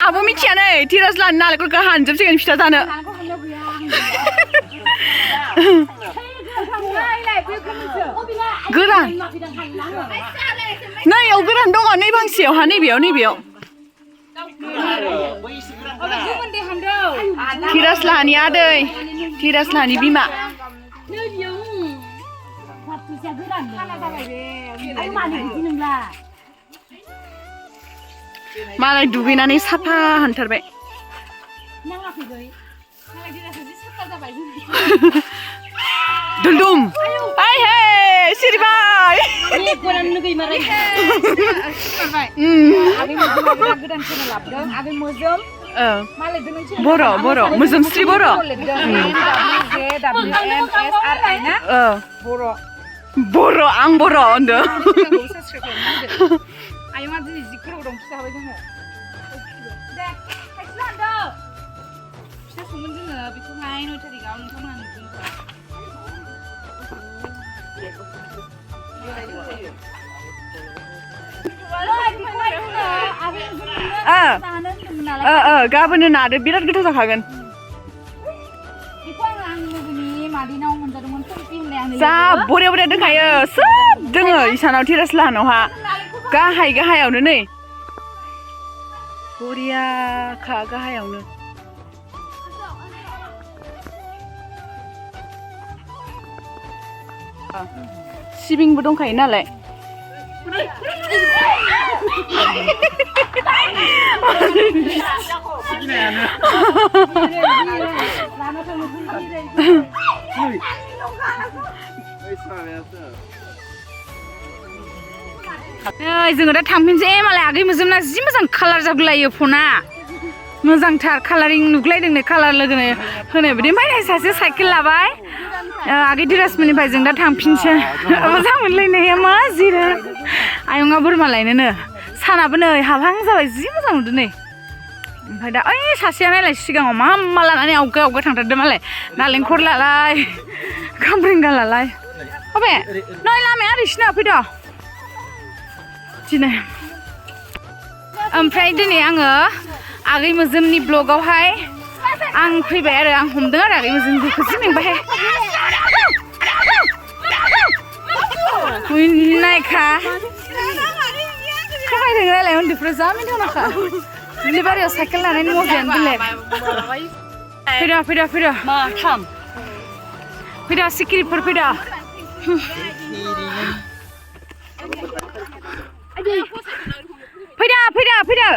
आब' मिथिया नै धिराज लानो नालेंखरखौ हानजोबसिगोन फिथा जानो गोरान नै याव गोरान दङ नै बांसेयावहा नैबेयाव धिराज लाहानि आदै धिराज लाहानि बिमा मालाय दुगैनानै साफा हानथारबाय दुलदुम आइ हे सिरिबाय बर' मोजोमस्रि बर' बर' आं बर' होनदों आयंआ दिनै जि गोलाव दं फिथा हाबाय जोङो दे थाइसे लांदो फिथा संगोन जोङो बेखौहाय 9 थारिखआव नोंथांमोना नुगोन गाबोनो नादो बिराद गोथाव जाखागोन जा बरिया बरिया दोनखायो सोब दोङो इसानाव धिराज लाहानावहा गाहायावनो नै बरियाखा गाहायावनो सिबिंबो दंखायो नालाय जोङो दा थांफिनसै मालाय आगै मोजोमना जि मोजां कालार जागुलायो फना मोजांथार कालारिं नुगुलायदों नै कालार लोगोनो होनाय बायदि ओमफ्राय सासे साइकेल लाबाय आगै धिराजमोननिफ्राय जों दा थांफिनसै मोजां मोनलायनाया मा जिरो आयंआ बोरमा लायनोनो सानाबो नै हाबहां जाबाय जि मोजां नुदों नै ओमफ्राय दा ओइ सासेया नायलाय सिगाङाव मा लानानै आवगाय थांथारदों मालाय नालेंखर लालाय खामब्रेंगा लालाय अबे नै लामाया ओरैसिना फैद' दिनै ओमफ्राय दिनै आङो आगै मोजोमनि ब्लगावहाय आं फैबाय आरो आं हमदों आरो आगै मोजोम बेखौ जि मेंबाय नायखा थाबायदों नालाय उन्दैफ्रा जा मिनिथावनाखा दुब्लि बारियाव साइकेल लानायनि मजायानो बेलेग फैदा सिखिरिफोर फैदा फैदा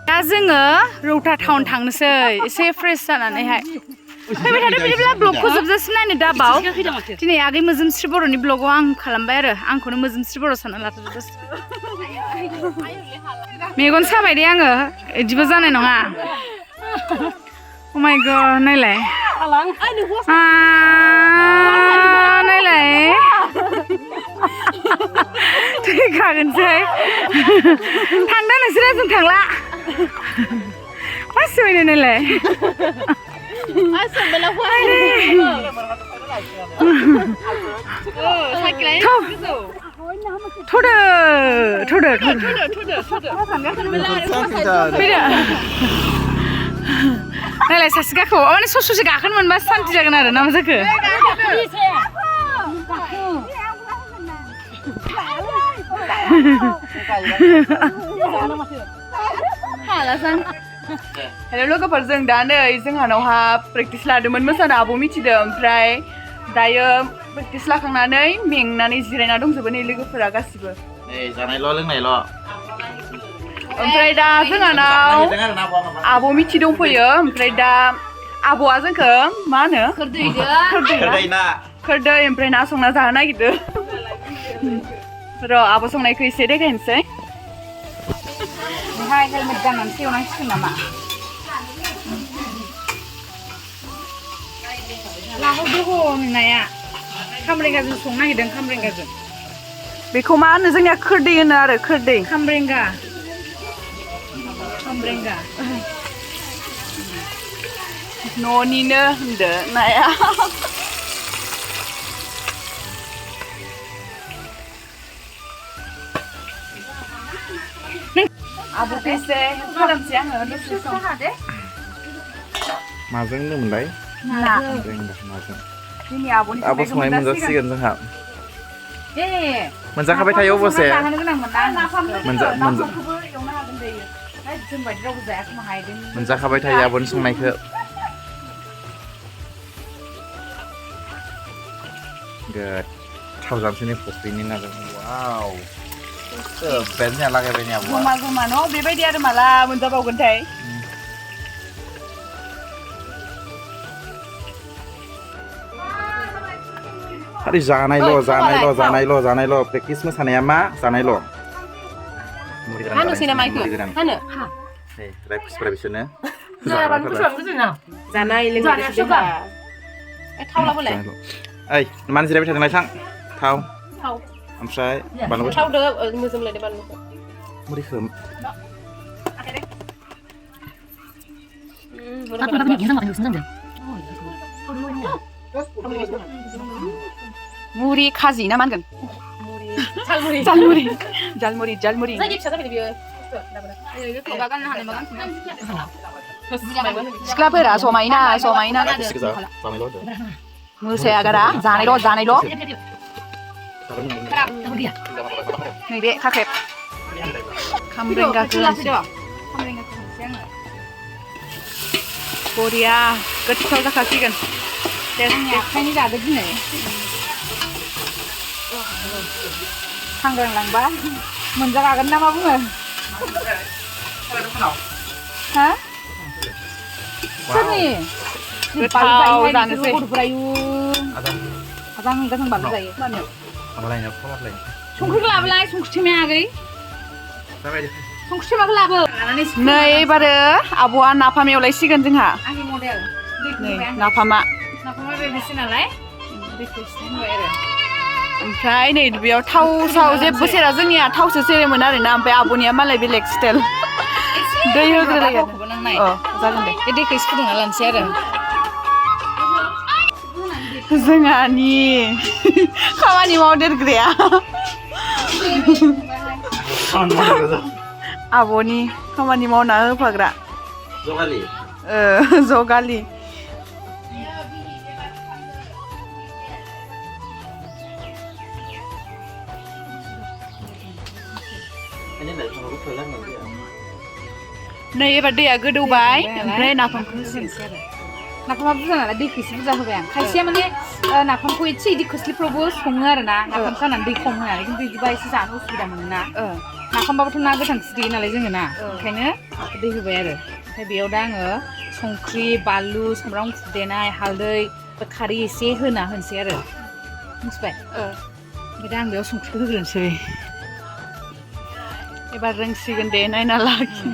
दा जोङो रौता टाउन थांनोसै एसे फ्रेश जानानैहाय फैबाय थादो बिदिब्ला ब्लगखौ जोबजासिम नायनो दाबाव दिनै आगै मोजोमस्रि बर'नि ब्लगाव आं खालामबाय आरो आंखौनो मोजोमस्रि बर' सानना लाथ'दो मेगन साबाय दे आङो इदिबो जानाय नङा Oh my god, नायलाय नायलाय थैखागोनसै थांदो नोंसोरो जों थांला मा सोबायनो नायलाय थ'दो नायलाय सासे गाखो माने ससे गाखोनो मोनबा सान्ति जागोन आरो ना मा जाखो हेल' लोगोफोर जों दा नै जोंहानावहा प्रेक्टिस लादोंमोन मोसानो आब' मिथिदों ओमफ्राय दायो प्रेक्टिस लाखांनानै मेंनानै जिरायना दंजोबो नै लोगोफोरा गासिबो जानायल' लोंनायल' ओमफ्राय दा जोंहानाव आब' मिथि दंफैयो ओमफ्राय दा आब'आ जोंखौ मा होनो खोरदै ओमफ्राय ना संना जानो नागिरदों र' आब' संनायखौ एसे देखायनोसै बेहाय हेलमेट गाननानैसो एवनांसिगोन नामा लाहरदो ह'नाया खामब्रेंगाजों संनो नागिरदों खामब्रेंगाजों बेखौ मा होनो जोंनिया खोरदै होनो आरो खोरदै खामब्रेंगा न'निनो होनदो नाया आब'खौ एसे खालामसै आङो दसे सम माजों होनोमोनलाय नाजों दिनै आब'नि आब' संनाय मोनजासिगोन जोंहा ए मोनजाखाबाय थायो अबसे जाहोनो गोनांमोन ना नाफामखौबो एवनो हागोन दायो जों बायदि रावबो जायाखै माहायदों मोनजाखाबाय थायो आब'नि संनायखौ गोथाव जानोसै नै फुख्रिनि नाजों वाव बेनया लागायबाय नै आब'आ जमा जमा न' बेबायदि आरो माला मोनजाबावगोनथाय खालि जानायल' प्रेक्टिस मोसानाया मा जानायल' हानोसै नामा इखो हानो रायफोरा बिसोरनो जानाय लोंनाय जोंहा थावलाबोलाय ओइ मानो जिरायबाय थादोंलाय थां थाव ओमफ्राय बानलु थावदो मोजोमलायदो बानलुखौ मुरिखौ मुरि खाजि ना मा होनगोन जालमुरि जायगा फिसा जाबाय बियो सिख्लाफोरा समायना मोसाया गारा जानायल' नैबे खाख्रेब खामब्रेंगाखौ बरिया गोथाव जाखासिगोन आखाइनि जादो दिनै सांग्रांलांबा मोनजागागोन ना मा बुङो हा सोरनि गोथाव जानोसै आजां बानलु जायो संख्रिखौ लाबोलाय संख्रि थेमाया आगै संख्रि थेमाखौ लाबो नै एबारो आब'आ नाफाम एवलायसिगोन जोंहा आंनि मडेल नाफामा बेनोसै नालाय ओमफ्राय नै बेयाव थाव जेबो सेरा जोंनिया थावसो सेरोमोन आरोना ओमफ्राय आब'निया मालाय बेलेग स्टाइल दै होग्रोलायो जागोन दे बे दैखौ एसे फुदुंना लानोसै आरो जोंहानि खामानि मावदेरग्राया आब'नि खामानि मावना होफाग्रा जगालि नै एबार दैया गोदौबाय ओमफ्राय नाफामखौ होसोनोसै आरो नाफामा बुरजा नालाय दैखौ एसे बुरजा होबाय आं खायसेया माने नाफामखौ एसे इदि खोस्लिफ्रावबो सङो आरो ना नाफाम खानानै दै खम होनानै खिन्थु बिदिबा एसे जानो उसुबिदा मोनो ना नाफामबाबोथ' ना गोथांसो देयो नालाय जोङो ना ओंखायनो दै होबाय आरो ओमफ्राय बेयाव दा आङो संख्रि बानलु सामब्राम गुफुर देनाय हालदै खारै एसे होनोसै आरो मिथिबाय ओमफ्राय दा आं बेयाव संख्रिखौ होग्रोनोसै एबार रोंसिगोन दे नायना लाखि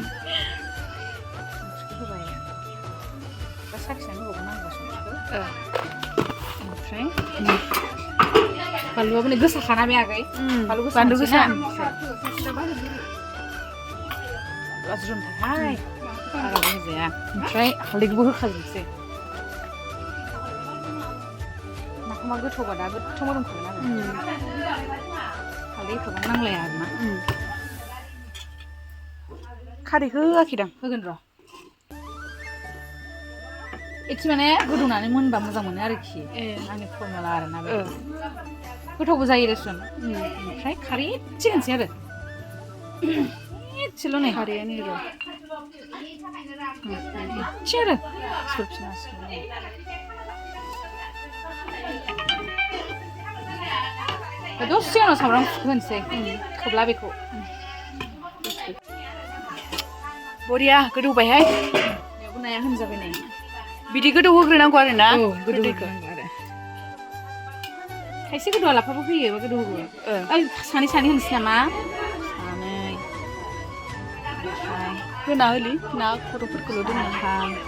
ओमफ्राय बानलुआबो नै गोसाखाना बे आगै बानलु गोसा ज्रोमथारहाय बाराबो होजाया ओमफ्राय हालदैखौबो होखाजोबसै नाफामा गोथावबा दा गोथाव मोदोमखागोन आरो हालदै होखाबा नांलाया आरोना खारैखौ होआखैदां होगोन र' एसे माने गोदौनानै मोनबा मोजां मोनो आरोखि आंनि फरमुला आरोना बे गोथावबो जायो रेसन ओमफ्राय खारै एसे होनोसै आरो एसेल' नै खारैया नै र' एसे आरो दसे उनाव सामब्राम गुफुर होनोसै खोबला बेखौ बरिया गोदौबायहाय बेयावबो नाया होनजाबाय नै बिदि गोदौ होग्रोनांगौ आरो ना गोदौखौ खायसे गोदौआ लाफाबो होयो बा गोदौ होयो सानै होनोसै नामा सानै होना होलि ना खर'फोरखौल' दोननो साब्रै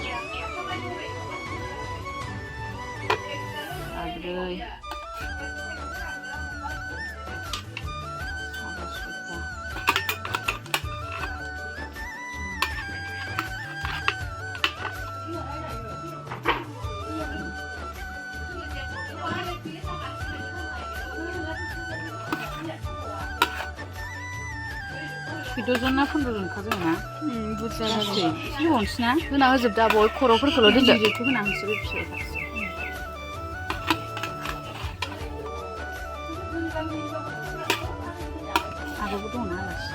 15 ना 15 जनखा जोंना बुरजा गासै सिगाङावनोसै ना होना होजोबदो आब' खर'फोरखौल' दोनदो गिदिरखौ होना होनोसै बे फिसाया फारसे आब'बो दङ ना आलासि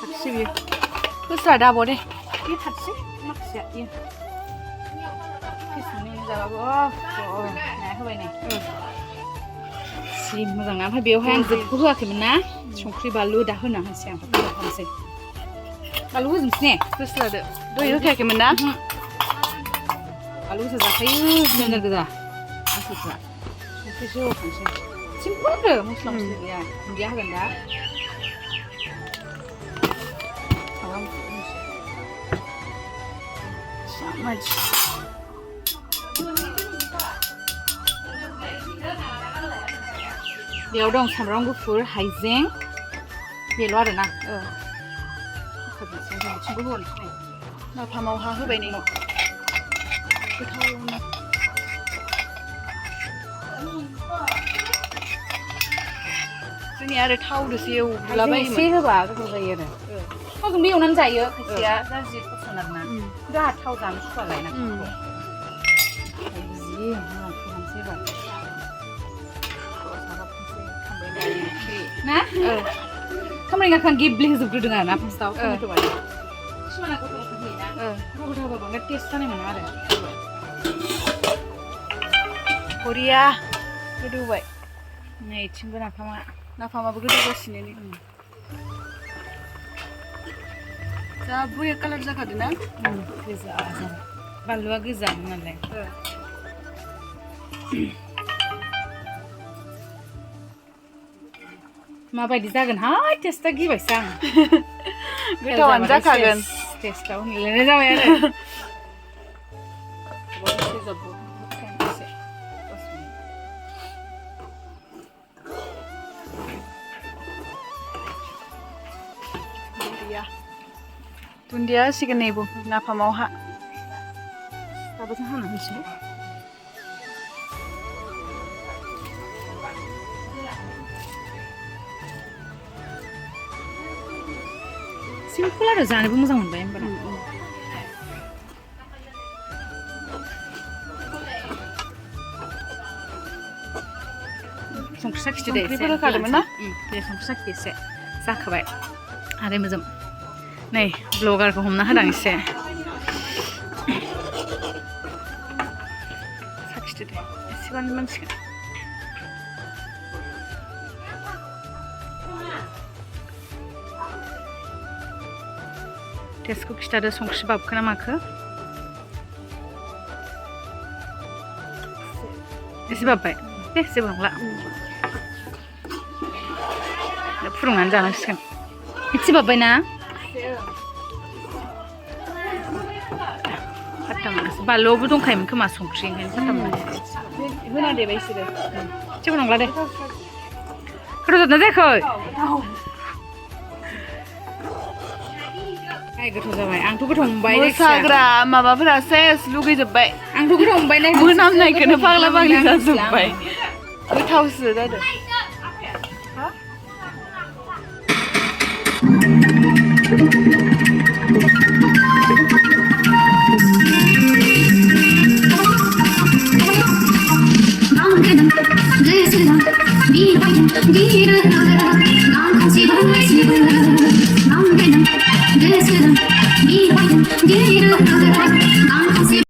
थारसै बियो होस्रादो आब' दे बे थारसै माखासेया बियो फेसावनो जाबाबो नाया होबाय नै जि मोजां ना ओमफ्राय बेवहाय आं जेबो होआखैमोन ना संख्रि बानलु दा होना होनोसै आं होनोसै बानलु होजोबनोसै ने होस्रादो दहाय होखायाखैमोन ना बानलु गोसा जाखायो जोंना गोजा मानसिफ्रा संख्रिसो होखानोसै सिम्पोल आरो मस्ला मस्लि गैया दुन्दिया होगोन दा बेयाव दं सामब्राम गुफुर हाइजें बेल' आरोना बिथिंबो होनोसै नाफामाव हा होबाय नै गोथावनो जोंनिया आरो थावदोसो एवलाबायोमोन एसे होबा गोथाव जायो आरो थावजोंबो एवनानै जायो खायसेया गाज्रि पसन्द आरोना जोंहा थाव जानो सुखुवा लायना जि मोजां फोरानसै एबार ना खामानिखौ आं गेब्लेहोजोबग्रोदों आरो ना फार्स्टआव टमेट' बायदि किसुमाना गथ' गथ' होयोना गथ' होबा बांद्राय टेस्ट जानाय मोना आरो बरिया गोदौबाय नै इथिंबो नाफामाबो गोदौगासिनो नै जा बरिया कालार जाखादों ना गोजा जाबाय बानलुआ गोजा नालाय माबायदि जागोनहाय टेस्टआ गिबायसो आं गोथावानो जाखागोन टेस्टआव होनलायनाय जाबाय आरो दुन्दिया होसिगोन नैबो नाफामाव हा दाबोजों हाना होनसै सिम्पोल आरो जानोबो मोजां मोनबाय होमबाना संख्रि साखिदो दे संख्रिफोर होखादोंमोन ना दे संख्रि साखि एसे जाखाबाय आरो मोजां नै ब्लगारखौ हमना होदां एसे साखिदो दे एसेबानो मोनसिगोन टेस्टखौ खिथादो संख्रि बाबखो ना माखो एसे बाबबाय दे जेबो नंला फुदुंनानै जानांसिगोन एसे बाबबाय ना फात्ता मोनासै बानलुआवबो दंखायोमोन खोमा संख्रि ओंखायनो फात्ता मोनासै होना देबाय बिसोरो जेबो नंला दे गोथाव जादोंना जायाखै गोथाव जाबाय आंथ' गोथाव मोनबाय मोसाग्रा माबाफोरा सेस लुगैजोब्बाय आंथ' गोथाव मोनबाय मोनामनायखौनो फाग्ला फाग्लि जाजोब्बाय गोथावसो जादों